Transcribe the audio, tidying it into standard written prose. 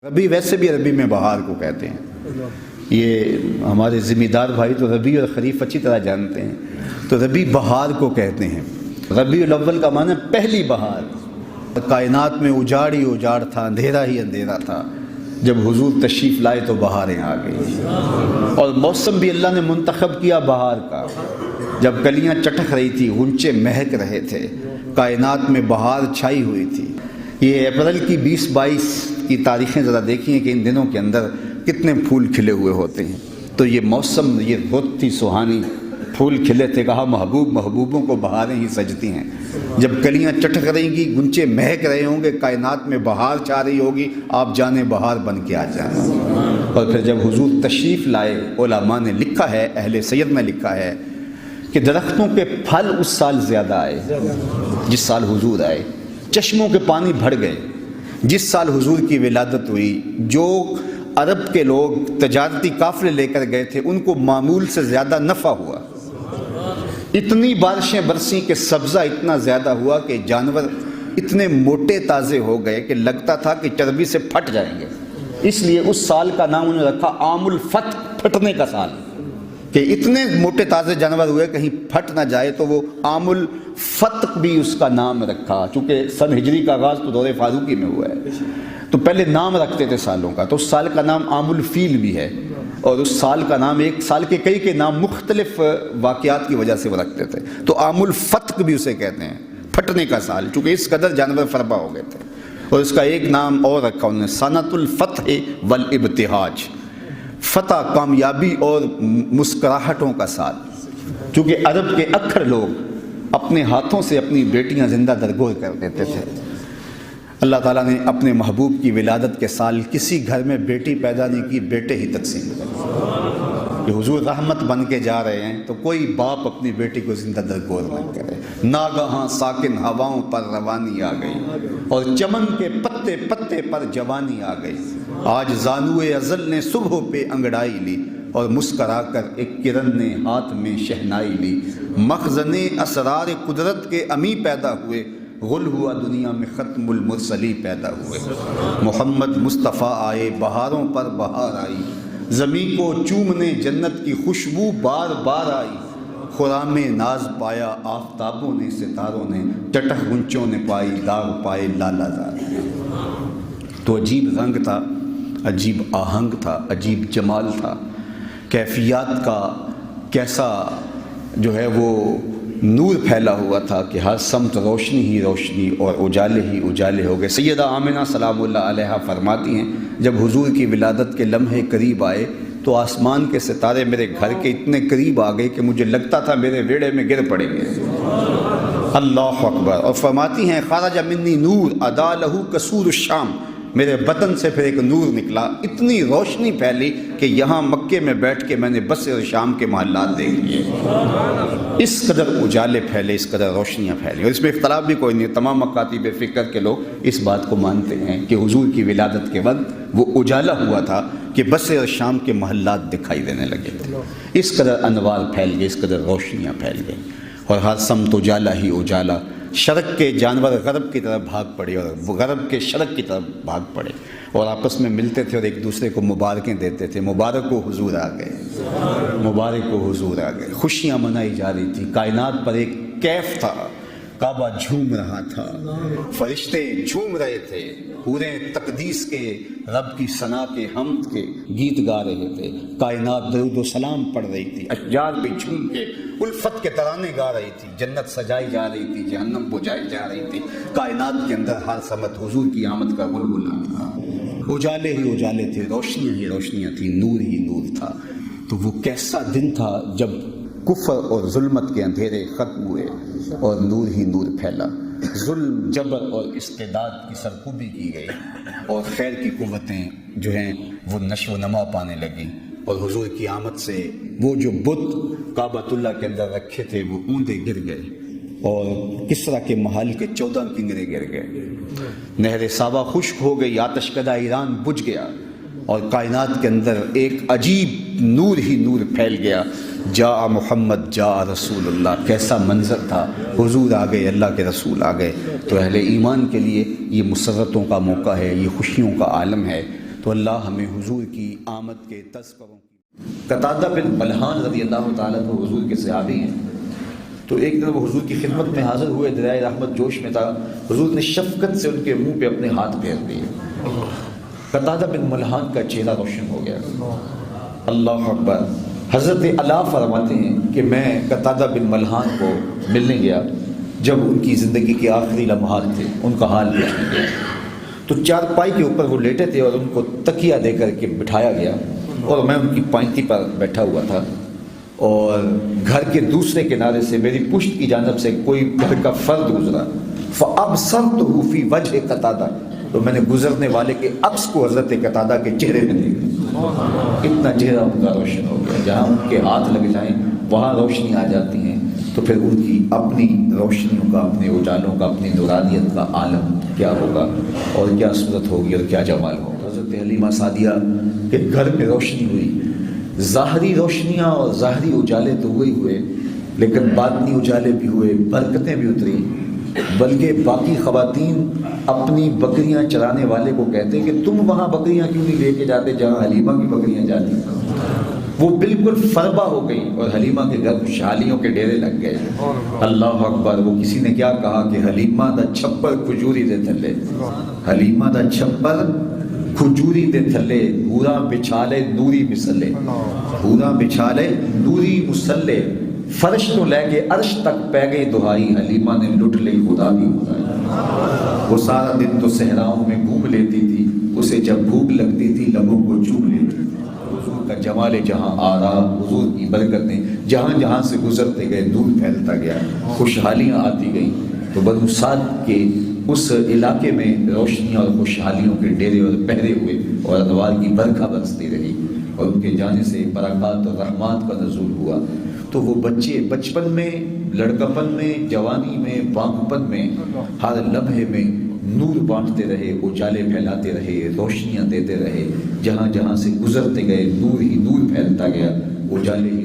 ربیع ویسے بھی عربی میں بہار کو کہتے ہیں. یہ ہمارے ذمہ دار بھائی تو ربیع اور خریف اچھی طرح جانتے ہیں. تو ربیع بہار کو کہتے ہیں. ربیع الاول کا معنی پہلی بہار. کائنات میں اجاڑ ہی اجاڑ تھا، اندھیرا ہی اندھیرا تھا. جب حضور تشریف لائے تو بہاریں آ گئی، اور موسم بھی اللہ نے منتخب کیا بہار کا. جب کلیاں چٹک رہی تھی، غنچے مہک رہے تھے، کائنات میں بہار چھائی ہوئی تھی. یہ اپریل کی 20-22 کی تاریخیں ذرا دیکھیں کہ ان دنوں کے اندر کتنے پھول کھلے ہوئے ہوتے ہیں. تو یہ موسم، یہ رت تھی سہانی، پھول کھلے تھے. کہا محبوبوں کو بہاریں ہی سجتی ہیں. جب کلیاں چٹک رہیں گی، گنچے مہک رہے ہوں گے، کائنات میں بہار چھا رہی ہوگی، آپ جانے بہار بن کے آ جائیں. اور پھر جب حضور تشریف لائے، علماء نے لکھا ہے، اہل سید نے لکھا ہے کہ درختوں کے پھل اس سال زیادہ آئے جس سال حضور آئے. چشموں کے پانی بڑھ گئے جس سال حضور کی ولادت ہوئی. جو عرب کے لوگ تجارتی قافلے لے کر گئے تھے، ان کو معمول سے زیادہ نفع ہوا. اتنی بارشیں برسیں کہ سبزہ اتنا زیادہ ہوا کہ جانور اتنے موٹے تازے ہو گئے کہ لگتا تھا کہ چربی سے پھٹ جائیں گے. اس لیے اس سال کا نام انہوں نے رکھا عام الفتح، پھٹنے کا سال، کہ اتنے موٹے تازے جانور ہوئے کہیں پھٹ نہ جائے. تو وہ عام الفتح بھی اس کا نام رکھا، چونکہ سن ہجری کا آغاز تو دور فاروقی میں ہوا ہے. تو پہلے نام رکھتے تھے سالوں کا. تو اس سال کا نام عام الفیل بھی ہے، اور اس سال کا نام، ایک سال کے کئی نام مختلف واقعات کی وجہ سے وہ رکھتے تھے. تو عام الفتح بھی اسے کہتے ہیں، پھٹنے کا سال، چونکہ اس قدر جانور فربا ہو گئے تھے. اور اس کا ایک نام اور رکھا انہوں نے، سنۃ الفتح والابتہاج، فتح، کامیابی اور مسکراہٹوں کا سال. چونکہ عرب کے اکثر لوگ اپنے ہاتھوں سے اپنی بیٹیاں زندہ درگور کر دیتے تھے. اللہ تعالیٰ نے اپنے محبوب کی ولادت کے سال کسی گھر میں بیٹی پیدا نہیں کی، بیٹے ہی تقسیم کرے. کہ حضور رحمت بن کے جا رہے ہیں تو کوئی باپ اپنی بیٹی کو زندہ درگور نہ کرے. ناگہاں ساکن ہواؤں پر روانی آ گئی، اور چمن کے پتے پتے پر جوانی آ گئی. آج زانوئے ازل نے صبح پہ انگڑائی لی، اور مسکرا کر ایک کرن نے ہاتھ میں شہنائی لی. مخزن اسرار قدرت کے امی پیدا ہوئے، غل ہوا دنیا میں ختم المرسلی پیدا ہوئے. محمد مصطفیٰ آئے، بہاروں پر بہار آئی، زمین کو چومنے جنت کی خوشبو بار بار آئی. خرام ناز پایا آفتابوں نے، ستاروں نے، چٹخ گنچوں نے پائی، داغ پائے لالا زار. تو عجیب رنگ تھا، عجیب آہنگ تھا، عجیب جمال تھا. کیفیات کا کیسا جو ہے وہ نور پھیلا ہوا تھا کہ ہر سمت روشنی ہی روشنی اور اجالے ہی اجالے ہو گئے. سیدہ آمنہ سلام اللہ علیہا فرماتی ہیں، جب حضور کی ولادت کے لمحے قریب آئے تو آسمان کے ستارے میرے گھر کے اتنے قریب آ گئے کہ مجھے لگتا تھا میرے ویڑے میں گر پڑیں گے. اللہ اکبر. اور فرماتی ہیں، خرج منی نور ادا لہو قصور الشام، میرے بدن سے پھر ایک نور نکلا، اتنی روشنی پھیلی کہ یہاں مکے میں بیٹھ کے میں نے بصرے اور شام کے محلات دیکھ لیے. اس قدر اجالے پھیلے، اس قدر روشنیاں پھیلی. اور اس میں اختلاف بھی کوئی نہیں، تمام مکاتب فکر کے لوگ اس بات کو مانتے ہیں کہ حضور کی ولادت کے وقت وہ اجالا ہوا تھا کہ بصرے اور شام کے محلات دکھائی دینے لگے تھے. اس قدر انوار پھیل گئے، اس قدر روشنیاں پھیل گئیں، اور ہر سمت اجالا ہی اجالا. شرق کے جانور غرب کی طرف بھاگ پڑے، اور غرب کے شرق کی طرف بھاگ پڑے، اور آپس میں ملتے تھے اور ایک دوسرے کو مبارکیں دیتے تھے. مبارک ہو حضور آ گئے، مبارک ہو حضور آ گئے. خوشیاں منائی جا رہی تھی، کائنات پر ایک کیف تھا. کعبہ جھوم رہا تھا، فرشتے جھوم رہے تھے، پورے تقدیس کے، رب کی ثنا کے، حمد کے گیت گا رہے تھے. کائنات درود و سلام پڑھ رہی تھی، اشجار بھی جھوم کے الفت کے ترانے گا رہی تھی. جنت سجائی جا رہی تھی، جہنم بجھائی جا رہی تھی. کائنات کے اندر ہر سمت حضور کی آمد کا غلغلہ تھا. اجالے ہی اجالے تھے، روشنیاں ہی روشنیاں تھیں، نور ہی نور تھا. تو وہ کیسا دن تھا جب کفر اور ظلمت کے اندھیرے ختم ہوئے اور نور ہی نور پھیلا. ظلم، جبر اور استعداد کی سرکوبی کی گئی، اور خیر کی قوتیں جو ہیں وہ نشو و نما پانے لگیں. اور حضور کی آمد سے وہ جو بت کعبۃ اللہ کے اندر رکھے تھے وہ اوندے گر گئے، اور کسریٰ کے محل کے 14 کنگرے گر گئے. نہر صابہ خشک ہو گئی، آتش کدہ ایران بجھ گیا، اور کائنات کے اندر ایک عجیب نور ہی نور پھیل گیا. جا محمد جا رسول اللہ. کیسا منظر تھا، حضور آ گئے، اللہ کے رسول آ گئے. تو اہل ایمان کے لیے یہ مسرتوں کا موقع ہے، یہ خوشیوں کا عالم ہے. تو اللہ ہمیں حضور کی آمد کے تذکروں کی۔ قتادہ بن ملحان رضی اللہ تعالیٰ عنہ حضور کے صحابی ہیں۔ تو ایک دن وہ حضور کی خدمت میں حاضر ہوئے، دریائے رحمت جوش میں تھا، حضور نے شفقت سے ان کے منہ پہ اپنے ہاتھ پھیر دیے۔ قتادہ بن ملحان کا چہرہ روشن ہو گیا۔ اللہ اکبر۔ حضرت علا فرماتے ہیں کہ میں قتادہ بن ملحان کو ملنے گیا جب ان کی زندگی کے آخری لمحات تھے، ان کا حال پوچھنے گیا تو چارپائی کے اوپر وہ لیٹے تھے اور ان کو تکیہ دے کر کے بٹھایا گیا اور میں ان کی پائنتی پر بیٹھا ہوا تھا، اور گھر کے دوسرے کنارے سے میری پشت کی جانب سے کوئی گھر کا فرد گزرا، فَأَبْصَرْتُهُ فِي وَجْهِ قَتَادَةَ، تو میں نے گزرنے والے کے عکس کو حضرت قتادہ کے چہرے میں دیکھا۔ اتنا چہرہ ان کا روشن ہو گیا، جہاں ان کے ہاتھ لگ جائیں وہاں روشنی آ جاتی ہیں، تو پھر ان کی اپنی روشنیوں کا، اپنے اجالوں کا، اپنی نورانیت کا عالم کیا ہوگا اور کیا صورت ہوگی اور کیا جمال ہوگا۔ حضرت حلیمہ سعدیہ کے گھر میں روشنی ہوئی، ظاہری روشنیاں اور ظاہری اجالے تو ہوئے لیکن باطنی اجالے بھی ہوئے، برکتیں بھی اتری، بلکہ باقی خواتین اپنی بکریاں چرانے والے کو کہتے کہ تم وہاں بکریاں کیوں نہیں لے کے جاتے جہاں حلیمہ کی بکریاں جاتی ہیں۔ وہ بالکل فربا ہو گئی اور حلیمہ کے گھر خوشحالیوں کے ڈیرے لگ گئے۔ اللہ اکبر۔ وہ کسی نے کیا کہا کہ حلیمہ دا چھپر کھجوری دے تھلے، حلیمہ دا چھپر کھجوری دے تھلے، ہورا بچھالے نوری مسلے، ہورا بچھالے نوری مسلے، فرش تو لے کے عرش تک پہ گئی دہائی، حلیمہ نے لٹ لی خدا کی خدائی۔ وہ سارا دن تو صحراؤں میں گھوم لیتی تھی، اسے جب بھوک لگتی تھی لبوں کو چوم لیتی تھی۔ حضور کا جمال جہاں آرا، حضور کی برکتیں جہاں جہاں سے گزرتے گئے نور پھیلتا گیا، خوشحالیاں آتی گئیں۔ تو بنو سعد کے اس علاقے میں روشنیاں اور خوشحالیوں کے ڈیرے اور پہرے ہوئے اور انوار کی برکھا برستی رہی، اور ان کے جانے سے برکات اور رحمات کا نزول ہوا۔ تو وہ بچے بچپن میں، لڑکپن میں، جوانی میں، بانگپن میں، ہر لمحے میں نور بانٹتے رہے، اجالے پھیلاتے رہے، روشنیاں دیتے رہے، جہاں جہاں سے گزرتے گئے نور ہی نور پھیلتا گیا، اجالے ہی